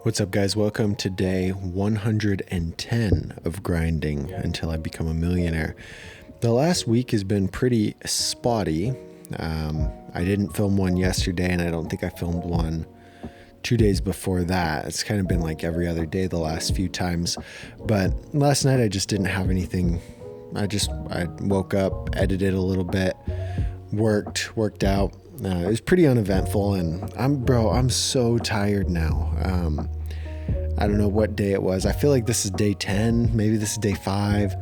What's up, guys? Welcome to day 110 of grinding until I become a millionaire. The last week has been pretty spotty. I didn't film one yesterday, and I don't think I filmed one 2 days before that. It's kind of been like every other day the last few times. But last night I just didn't have anything. I woke up, edited a little bit, worked out. It was pretty uneventful, and I'm so tired now. I don't know what day it was. I feel like this is day 10, maybe this is day 5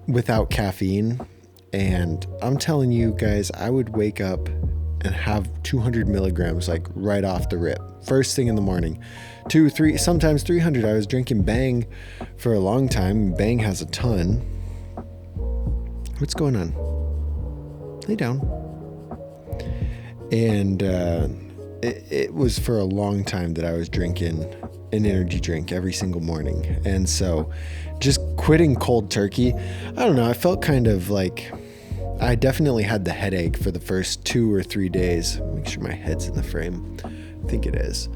without caffeine. And I'm telling you guys, I would wake up and have 200 milligrams like right off the rip. First thing in the morning. 2, 3, sometimes 300. I was drinking Bang for a long time. Bang has a ton. What's going on? Lay down. And it was for a long time that I was drinking an energy drink every single morning. And so just quitting cold turkey, I don't know, I felt kind of like I definitely had the headache for the first 2 or 3 days. Make sure my head's in the frame. I think it is.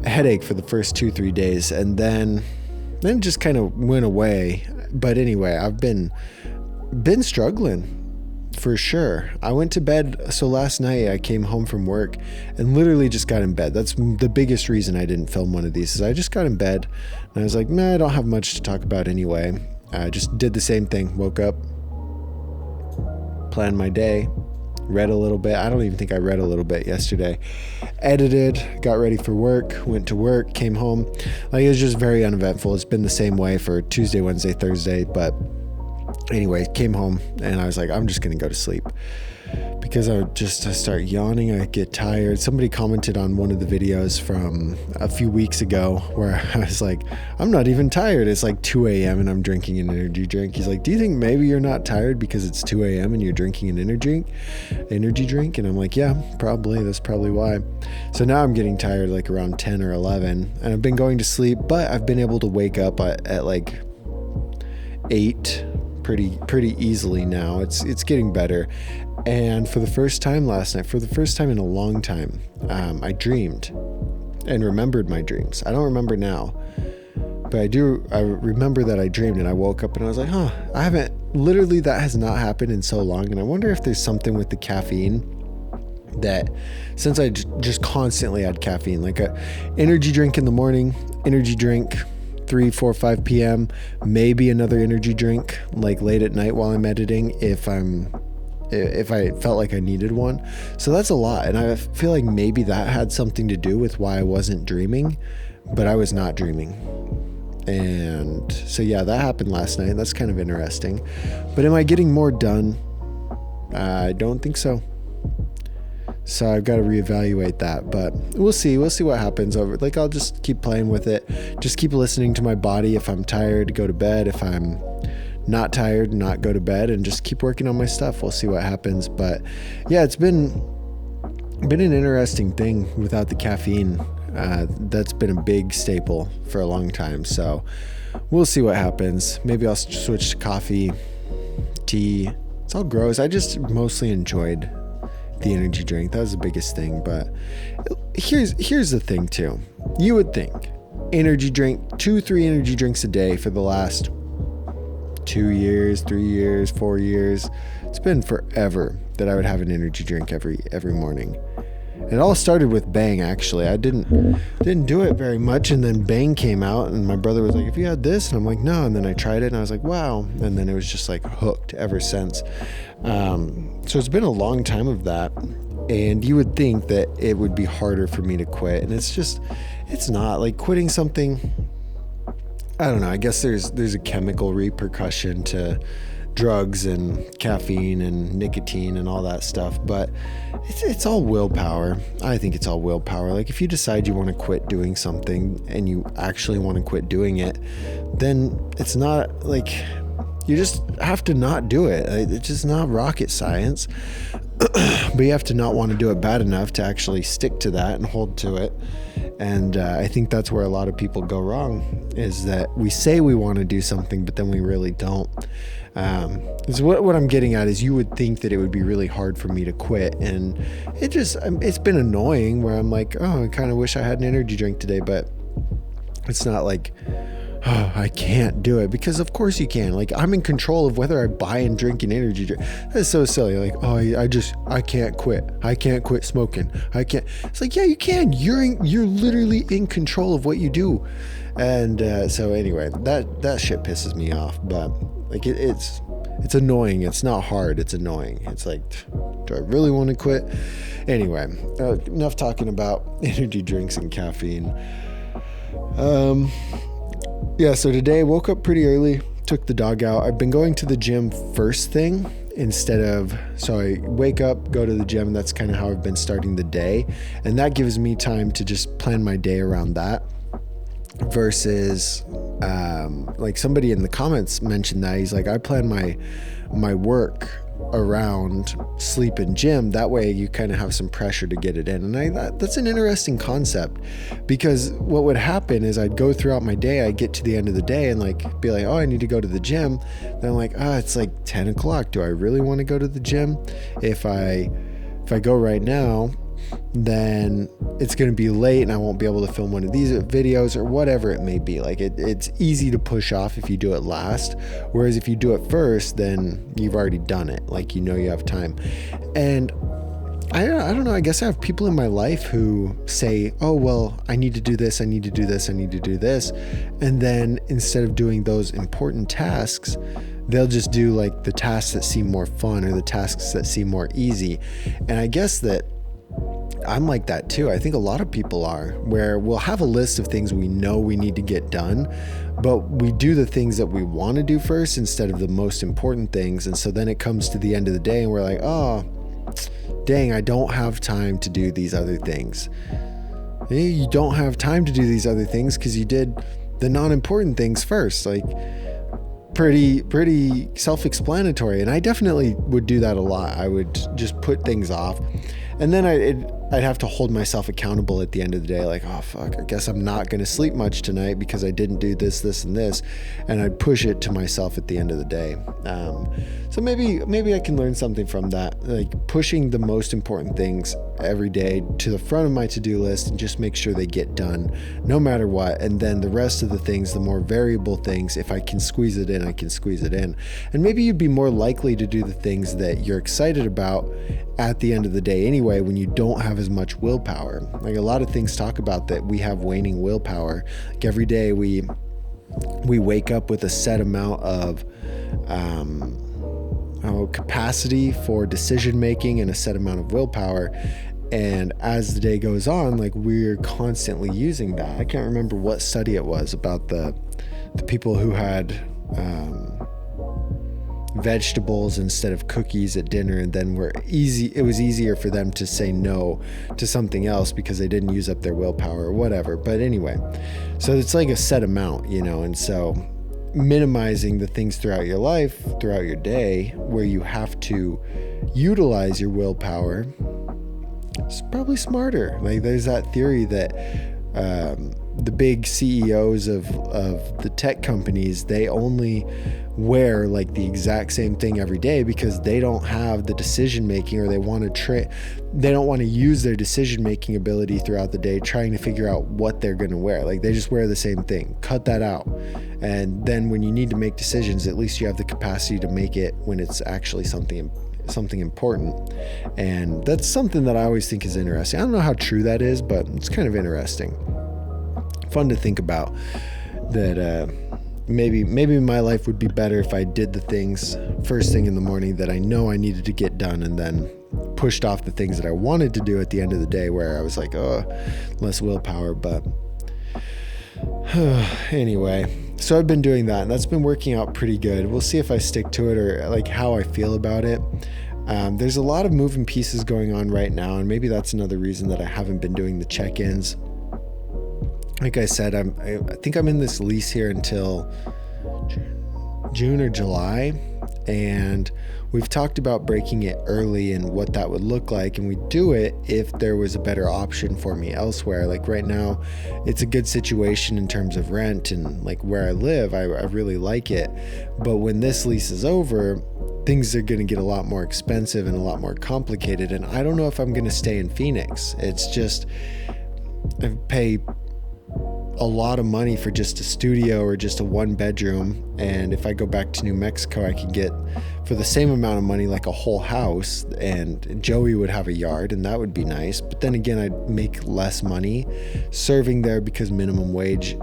Headache for the first 2-3 days, and then just kind of went away. But anyway, I've been struggling for sure. I went to bed. So last night I came home from work and literally just got in bed. That's the biggest reason I didn't film one of these, is I just got in bed and I was like, nah, I don't have much to talk about anyway. I just did the same thing. Woke up, planned my day, read a little bit. I don't even think I read a little bit yesterday. Edited, got ready for work, went to work, came home. Like, it was just very uneventful. It's been the same way for Tuesday, Wednesday, Thursday, but anyway, came home and I was like, I'm just going to go to sleep because I start yawning. I get tired. Somebody commented on one of the videos from a few weeks ago where I was like, I'm not even tired. It's like 2 a.m. and I'm drinking an energy drink. He's like, do you think maybe you're not tired because it's 2 a.m. and you're drinking an energy drink? And I'm like, yeah, probably. That's probably why. So now I'm getting tired like around 10 or 11 and I've been going to sleep, but I've been able to wake up at like 8 pretty easily now. It's getting better. And for the first time last night, for the first time in a long time, I dreamed and remembered my dreams. I don't remember now, but I remember that I dreamed, and I woke up and I was like, that has not happened in so long. And I wonder if there's something with the caffeine that, since I just constantly had caffeine, like a energy drink in the morning, energy drink 3, 4, 5 p.m., maybe another energy drink like late at night while I'm editing if I felt like I needed one. So that's a lot, and I feel like maybe that had something to do with why I wasn't dreaming, but I was not dreaming. And so yeah, that happened last night. That's kind of interesting. But am I getting more done? I don't think so. So I've got to reevaluate that, but we'll see what happens I'll just keep playing with it. Just keep listening to my body. If I'm tired, go to bed. If I'm not tired, not go to bed, and just keep working on my stuff. We'll see what happens. But yeah, it's been an interesting thing without the caffeine. That's been a big staple for a long time. So we'll see what happens. Maybe I'll switch to coffee, tea. It's all gross. I just mostly enjoyed the energy drink. That was the biggest thing. But here's the thing too. You would think energy drink, 2-3 energy drinks a day for the last 2 years, 3 years, 4 years. It's been forever that I would have an energy drink every morning. It all started with Bang, actually. I didn't do it very much, and then Bang came out, and my brother was like, have you had this? And I'm like, no. And then I tried it, and I was like, wow. And then it was just like hooked ever since. So it's been a long time of that, and you would think that it would be harder for me to quit, and it's not. Like, quitting something, I don't know, I guess there's a chemical repercussion to drugs and caffeine and nicotine and all that stuff, but it's all willpower. I think it's all willpower. Like, if you decide you want to quit doing something and you actually want to quit doing it, then it's not like you just have to not do it. It's just not rocket science. but you have to not want to do it bad enough to actually stick to that and hold to it. And I think that's where a lot of people go wrong, is that we say we want to do something, but then we really don't. So what I'm getting at is, you would think that it would be really hard for me to quit, and it's been annoying where I'm like, oh, I kind of wish I had an energy drink today, but it's not like, oh, I can't do it, because of course you can. Like, I'm in control of whether I buy and drink an energy drink. That's so silly. Like, oh, I can't quit. I can't quit smoking. I can't. It's like, yeah, you can. You're literally in control of what you do. And so anyway, that shit pisses me off. But like, it's annoying. It's not hard. It's annoying. It's like, do I really want to quit? Anyway, enough talking about energy drinks and caffeine. Yeah, so today I woke up pretty early, took the dog out. I've been going to the gym first thing so I wake up, go to the gym, and that's kind of how I've been starting the day. And that gives me time to just plan my day around that. Versus, like somebody in the comments mentioned that, he's like, I plan my work around sleep and gym. That way you kind of have some pressure to get it in. And I thought that's an interesting concept, because what would happen is I'd go throughout my day, I'd get to the end of the day and like be like, oh, I need to go to the gym. Then I'm like, it's like 10 o'clock. Do I really want to go to the gym? If I go right now, then it's going to be late and I won't be able to film one of these videos or whatever it may be. Like it's easy to push off if you do it last. Whereas if you do it first, then you've already done it. Like, you have time. And I don't know. I guess I have people in my life who say, oh, well, I need to do this. I need to do this. I need to do this. And then instead of doing those important tasks, they'll just do like the tasks that seem more fun or the tasks that seem more easy. And I guess that I'm like that too. I think a lot of people are, where we'll have a list of things we know we need to get done, but we do the things that we want to do first instead of the most important things. And so then it comes to the end of the day and we're like, oh, dang, I don't have time to do these other things. You don't have time to do these other things because you did the non-important things first. Like, pretty self-explanatory. And I definitely would do that a lot. I would just put things off. And then I'd have to hold myself accountable at the end of the day. Like, oh, fuck, I guess I'm not going to sleep much tonight because I didn't do this, this, and this. And I'd push it to myself at the end of the day. So maybe I can learn something from that. Like, pushing the most important things every day to the front of my to-do list and just make sure they get done no matter what. And then the rest of the things, the more variable things, if I can squeeze it in, I can squeeze it in. And maybe you'd be more likely to do the things that you're excited about at the end of the day anyway, when you don't have as much willpower. Like, a lot of things talk about that we have waning willpower. Like, every day we wake up with a set amount of capacity for decision making and a set amount of willpower. And as the day goes on, like, we're constantly using that. I can't remember what study it was about the people who had vegetables instead of cookies at dinner, and then it was easier for them to say no to something else because they didn't use up their willpower or whatever. But anyway, so it's like a set amount, and so minimizing the things throughout your life, throughout your day, where you have to utilize your willpower, is probably smarter. Like, there's that theory that the big CEOs of the tech companies, they only wear like the exact same thing every day because they don't have the decision making, or they don't want to use their decision making ability throughout the day trying to figure out what they're going to wear. Like, they just wear the same thing. Cut that out. And then when you need to make decisions, at least you have the capacity to make it when it's actually something important. And that's something that I always think is interesting. I don't know how true that is, but it's kind of interesting. Fun to think about that. Maybe my life would be better if I did the things first thing in the morning that I know I needed to get done, and then pushed off the things that I wanted to do at the end of the day, where I was like, oh, less willpower. But anyway, so I've been doing that, and that's been working out pretty good. We'll see if I stick to it, or like how I feel about it. There's a lot of moving pieces going on right now, and maybe that's another reason that I haven't been doing the check-ins. Like I said, I think I'm in this lease here until June or July, And we've talked about breaking it early and what that would look like, and we do it if there was a better option for me elsewhere. Like right now, it's a good situation in terms of rent and like where I live. I really like it. But when this lease is over, things are going to get a lot more expensive and a lot more complicated. And I don't know if I'm going to stay in Phoenix. It's just, I pay a lot of money for just a studio or just a 1-bedroom, and if I go back to New Mexico, I could get for the same amount of money like a whole house, and Joey would have a yard, and that would be nice. But then again, I'd make less money serving there because minimum wage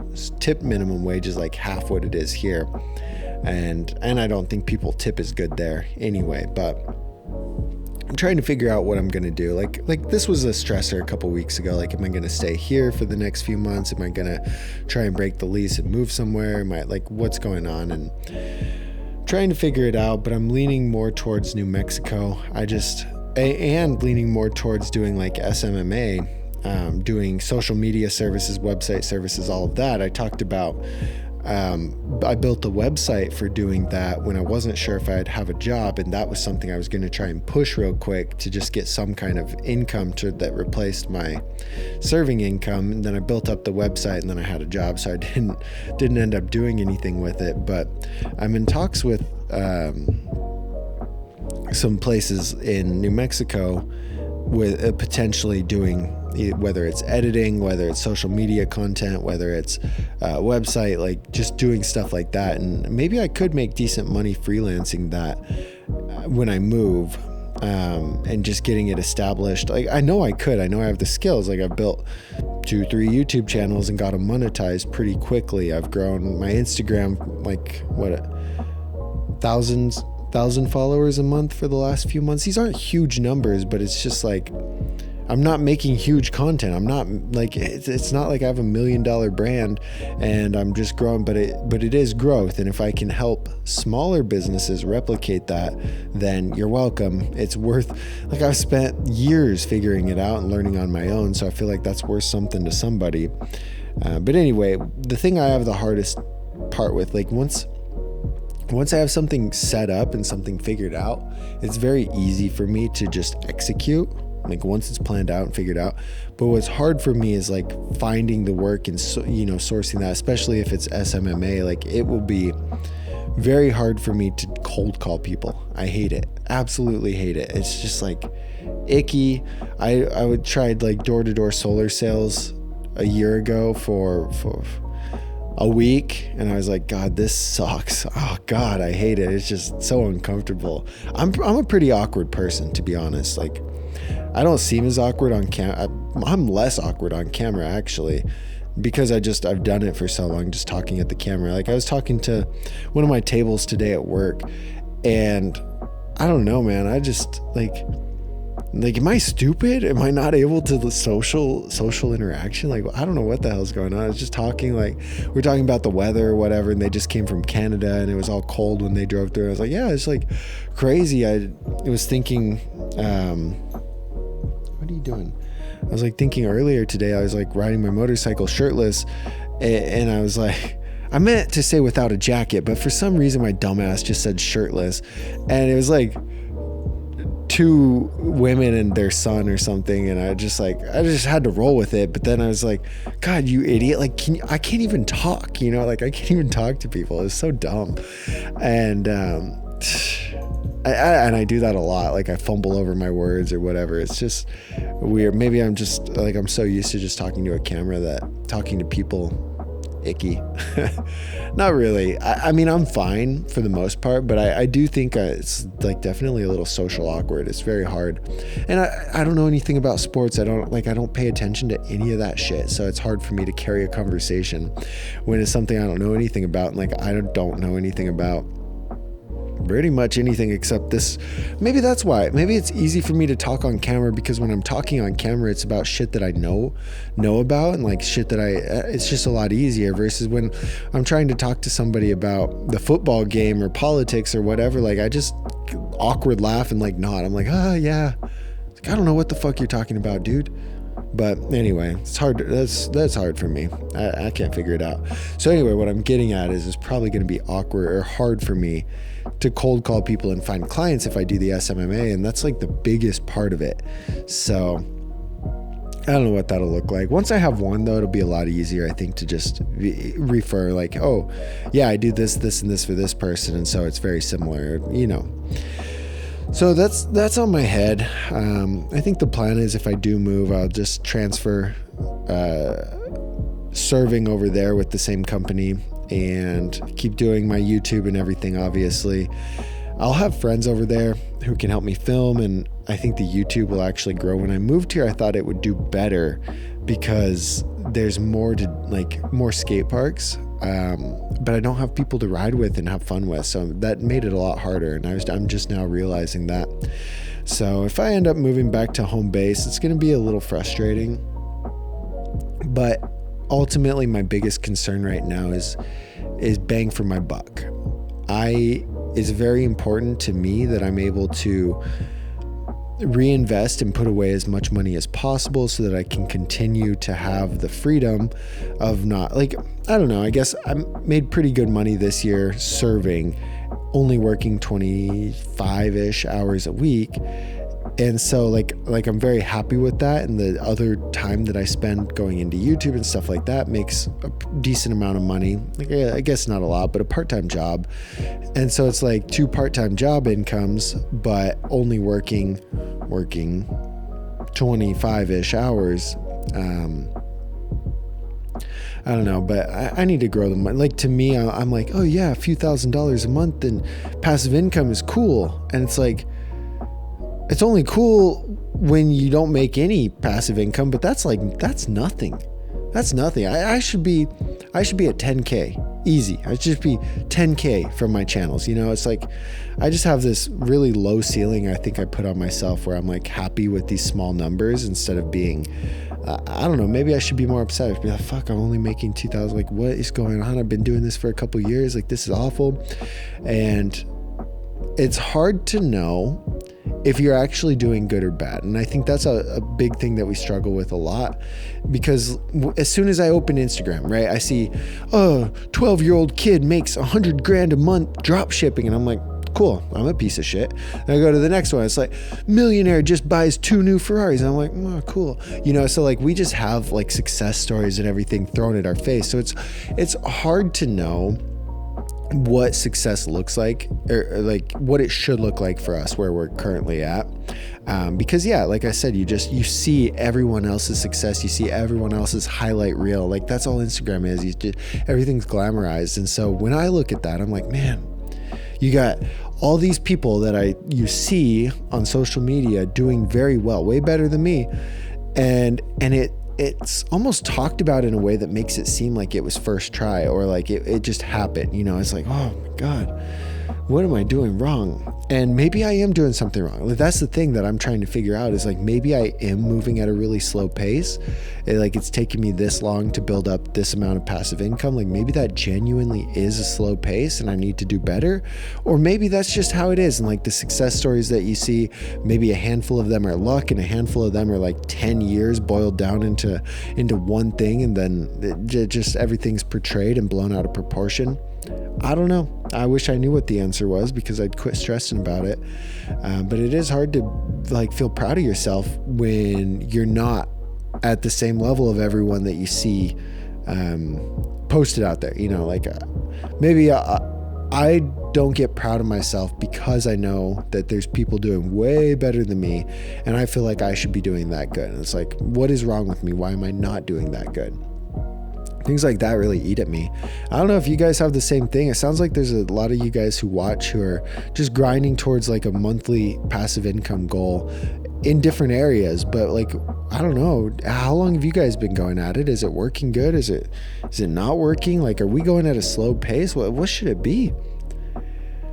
is like half what it is here, and I don't think people tip as good there anyway. But I'm trying to figure out what I'm going to do. Like this was a stressor a couple weeks ago. Like, am I going to stay here for the next few months? Am I going to try and break the lease and move somewhere? Am I like, what's going on? And trying to figure it out, but I'm leaning more towards New Mexico. And leaning more towards doing like SMMA, doing social media services, website services, all of that. I talked about, I built a website for doing that when I wasn't sure if I'd have a job, and that was something I was going to try and push real quick to just get some kind of income that replaced my serving income. And then I built up the website, and then I had a job, so I didn't end up doing anything with it. But I'm in talks with some places in New Mexico with potentially doing, whether it's editing, whether it's social media content, whether it's website, like just doing stuff like that. And maybe I could make decent money freelancing that when I move, and just getting it established. Like, I know I could. I know I have the skills. Like, I've built 2-3 YouTube channels and got them monetized pretty quickly. I've grown my Instagram, like, 1,000 followers a month for the last few months. These aren't huge numbers, but it's just like, I'm not making huge content. I'm not like, it's not like I have $1 million brand and I'm just growing, but it is growth. And if I can help smaller businesses replicate that, then you're welcome. It's worth, like, I've spent years figuring it out and learning on my own. So I feel like that's worth something to somebody. But anyway, the thing I have the hardest part with, like, once I have something set up and something figured out, it's very easy for me to just execute. Like, once it's planned out and figured out. But what's hard for me is like finding the work and, sourcing that, especially if it's SMMA. Like, it will be very hard for me to cold call people. I hate it. Absolutely hate it. It's just like icky. I would tried like door-to-door solar sales a year ago for a week, and I was like, God, this sucks. Oh God, I hate it. It's just so uncomfortable. I'm a pretty awkward person, to be honest. Like, I don't seem as awkward on camera. I'm less awkward on camera, actually, because I've done it for so long, just talking at the camera. Like, I was talking to one of my tables today at work, and I don't know, man. I just like, am I stupid? Am I not able to the social interaction? Like, I don't know what the hell's going on. I was just talking, like, we're talking about the weather or whatever, and they just came from Canada, and it was all cold when they drove through. I was like, yeah, it's like crazy. I was thinking, what are you doing? I was like thinking earlier today, I was like riding my motorcycle shirtless, and I was like, I meant to say without a jacket, but for some reason my dumbass just said shirtless, and it was like 2 women and their son or something, and I just had to roll with it. But then I was like, God, you idiot, like, I can't even talk, like, I can't even talk to people. It's so dumb. And I do that a lot. Like, I fumble over my words or whatever. It's just weird. Maybe I'm just like, I'm so used to just talking to a camera that talking to people, icky. Not really. I mean, I'm fine for the most part, but I do think it's like definitely a little social awkward. It's very hard. And I don't know anything about sports. I don't pay attention to any of that shit. So it's hard for me to carry a conversation when it's something I don't know anything about. And like, I don't know anything about pretty much anything except this. Maybe that's why. Maybe it's easy for me to talk on camera, because when I'm talking on camera, it's about shit that I know about, and like shit that it's just a lot easier, versus when I'm trying to talk to somebody about the football game or politics or whatever, like, I just awkward laugh and like nod. I'm like, yeah. Like, I don't know what the fuck you're talking about, dude. But anyway, it's hard. That's hard for me. I can't figure it out. So anyway, what I'm getting at is it's probably going to be awkward or hard for me to cold call people and find clients if I do the SMMA. And that's like the biggest part of it. So I don't know what that'll look like. Once I have one though, it'll be a lot easier, I think, to just refer like, oh yeah, I do this, this, and this for this person. And so it's very similar, you know. So that's on my head. I think the plan is if I do move, I'll just transfer serving over there with the same company and keep doing my YouTube and everything. Obviously, I'll have friends over there who can help me film, and I think the YouTube will actually grow. When I moved here, I thought it would do better because there's more skate parks, but I don't have people to ride with and have fun with, so that made it a lot harder, and I'm just now realizing that. So if I end up moving back to home base, it's going to be a little frustrating, but ultimately my biggest concern right now is bang for my buck. It's very important to me that I'm able to reinvest and put away as much money as possible so that I can continue to have the freedom of not, like, I don't know, I guess I made pretty good money this year serving, only working 25-ish hours a week. And so like I'm very happy with that. And the other time that I spend going into YouTube and stuff like that makes a decent amount of money. Like, I guess not a lot, but a part-time job. And so it's like 2 part-time job incomes, but only working 25-ish hours. I don't know, but I need to grow the money. Like, to me, I'm like, oh yeah, a few $1,000s a month and passive income is cool. And it's like, it's only cool when you don't make any passive income, but that's nothing. That's nothing. I should be at 10K easy. I should just be 10K from my channels. You know, it's like, I just have this really low ceiling I think I put on myself where I'm like happy with these small numbers instead of being, I don't know, maybe I should be more upset. I should be like, fuck, I'm only making 2,000. Like, what is going on? I've been doing this for a couple years. Like, this is awful. And it's hard to know if you're actually doing good or bad. And I think that's a big thing that we struggle with a lot, because as soon as I open Instagram, right, I see, 12-year-old kid makes $100,000 a month drop shipping. And I'm like, cool, I'm a piece of shit. And I go to the next one. It's like, millionaire just buys 2 new Ferraris. And I'm like, oh, cool. You know, so like we just have like success stories and everything thrown at our face. So it's hard to know what success looks like, or like what it should look like for us where we're currently at, because yeah, like I said, you see everyone else's success, you see everyone else's highlight reel. Like, that's all Instagram is. Everything's glamorized. And so when I look at that, I'm like, man, you got all these people that you see on social media doing very well, way better than me, and it's almost talked about in a way that makes it seem like it was first try, or like it just happened. You know, it's like, oh my God, what am I doing wrong? And maybe I am doing something wrong. Like, that's the thing that I'm trying to figure out, is like, maybe I am moving at a really slow pace. It's taking me this long to build up this amount of passive income. Like, maybe that genuinely is a slow pace and I need to do better. Or maybe that's just how it is. And like the success stories that you see, maybe a handful of them are luck and a handful of them are like 10 years boiled down into one thing. And then just everything's portrayed and blown out of proportion. I don't know. I wish I knew what the answer was, because I'd quit stressing about it. But it is hard to like feel proud of yourself when you're not at the same level of everyone that you see posted out there. You know, like maybe I don't get proud of myself because I know that there's people doing way better than me, and I feel like I should be doing that good. And it's like, what is wrong with me? Why am I not doing that good? Things like that really eat at me. I don't know if you guys have the same thing. It sounds like there's a lot of you guys who watch who are just grinding towards like a monthly passive income goal in different areas. But like, I don't know, how long have you guys been going at it? Is it working good? Is it not working? Like, are we going at a slow pace? What should it be?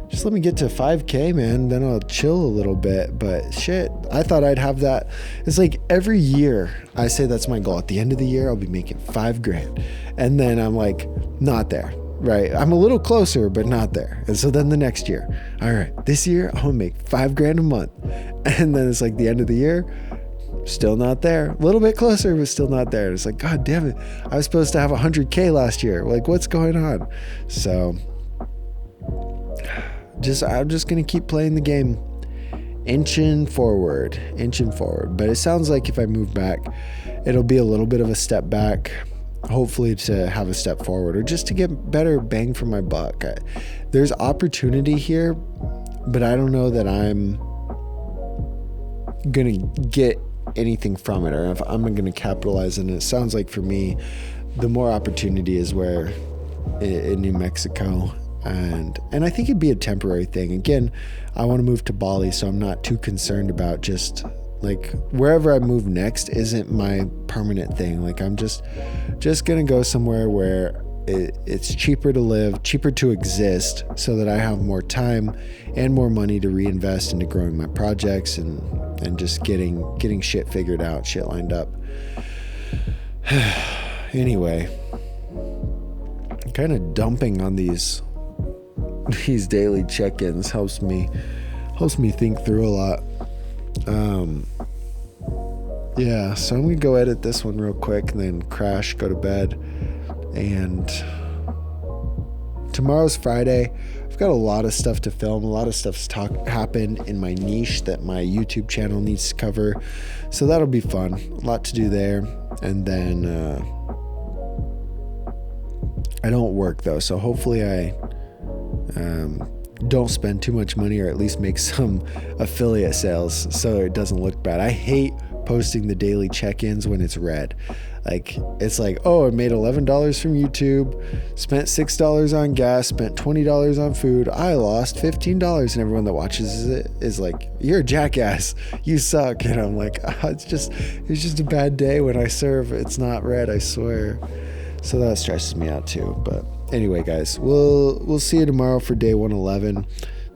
Just let me get to 5K, man. Then I'll chill a little bit. But shit, I thought I'd have that. It's like every year I say that's my goal. At the end of the year, I'll be making $5,000. And then I'm like, not there, right? I'm a little closer, but not there. And so then the next year, all right, this year I'm gonna make $5,000 a month. And then it's like the end of the year, still not there. A little bit closer, but still not there. It's like, God damn it. I was supposed to have 100K last year. Like, what's going on? So I'm just gonna keep playing the game, inching forward. But it sounds like if I move back, it'll be a little bit of a step back, hopefully to have a step forward, or just to get better bang for my buck. There's opportunity here, but I don't know that I'm gonna get anything from it, or if I'm gonna capitalize on it. It sounds like for me, the more opportunity is where in New Mexico, and I think it'd be a temporary thing. Again, I want to move to Bali, so I'm not too concerned about just like wherever I move next isn't my permanent thing. Like I'm just gonna go somewhere where it's cheaper to live, cheaper to exist, so that I have more time and more money to reinvest into growing my projects and just getting shit figured out, shit lined up. Anyway, kind of dumping on these daily check-ins helps me think through a lot. Yeah, so I'm gonna go edit this one real quick and then crash, go to bed. And tomorrow's Friday. I've got a lot of stuff to film. A lot of stuff's happened in my niche that my YouTube channel needs to cover, so that'll be fun. A lot to do there. And then I don't work though, so hopefully I don't spend too much money, or at least make some affiliate sales so it doesn't look bad. I hate posting the daily check-ins when it's red. Like, it's like, oh, I made $11 from YouTube, spent $6 on gas, spent $20 on food, I lost $15, and everyone that watches it is like, you're a jackass, you suck. And I'm like, it's just a bad day when I serve. It's not red, I swear. So that stresses me out too. But anyway, guys, we'll see you tomorrow for day 111.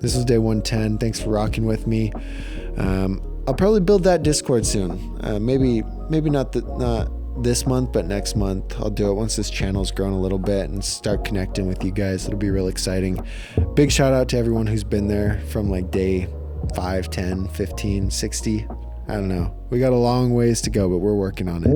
This is day 110. Thanks for rocking with me. I'll probably build that Discord soon. Maybe not this month, but next month I'll do it once this channel's grown a little bit and start connecting with you guys. It'll be real exciting. Big shout out to everyone who's been there from like day 5, 10, 15, 60. I don't know. We got a long ways to go, but we're working on it.